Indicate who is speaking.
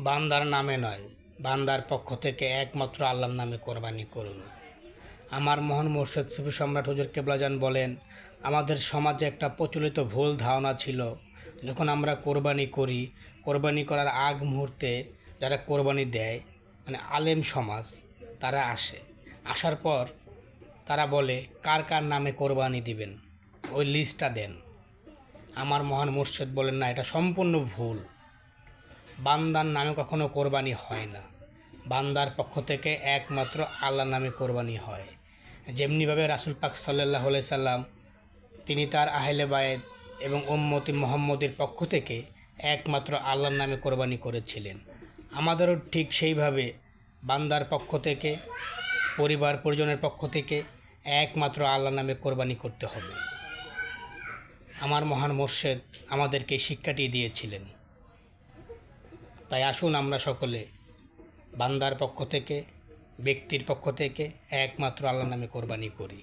Speaker 1: বান্দার নামে নয়, বান্দার পক্ষ থেকে একমাত্র আল্লাহর নামে কোরবানি করুন। আমার মহান মুর্শিদ সুফি সম্রাট হুজুর কেবলাজান বলেন, আমাদের সমাজে একটা প্রচলিত ভুল ধারণা ছিল, যখন আমরা কোরবানি করি, কোরবানি করার আগ মুহূর্তে যারা কোরবানি দেয়, মানে আলেম সমাজ, তারা আসার পর তারা বলে কার কার নামে কোরবানি দিবেন, ওই লিস্টটা দেন। আমার মহান মুর্শিদ বলেন, না, এটা সম্পূর্ণ ভুল। বান্দার নামে কখনো কোরবানি হয় না, বান্দার পক্ষ থেকে একমাত্র আল্লাহর নামে কোরবানি হয়। যেমনিভাবে রাসূল পাক সাল্লাল্লাহু আলাইহি সাল্লাম তিনি তার আহলে বায়েত এবং উম্মতি মুহাম্মদের পক্ষ থেকে একমাত্র আল্লাহর নামে কোরবানি করেছিলেন, আমাদেরও ঠিক সেইভাবে বান্দার পক্ষ থেকে, পরিবার পরিজনের পক্ষ থেকে একমাত্র আল্লাহর নামে কোরবানি করতে হবে। আমার মহান মুর্শিদ আমাদেরকে শিক্ষাটি দিয়েছিলেন। তাই আসুন আমরা সকলে বান্দার পক্ষ থেকে, ব্যক্তির পক্ষ থেকে একমাত্র আল্লাহর নামে কোরবানি করি।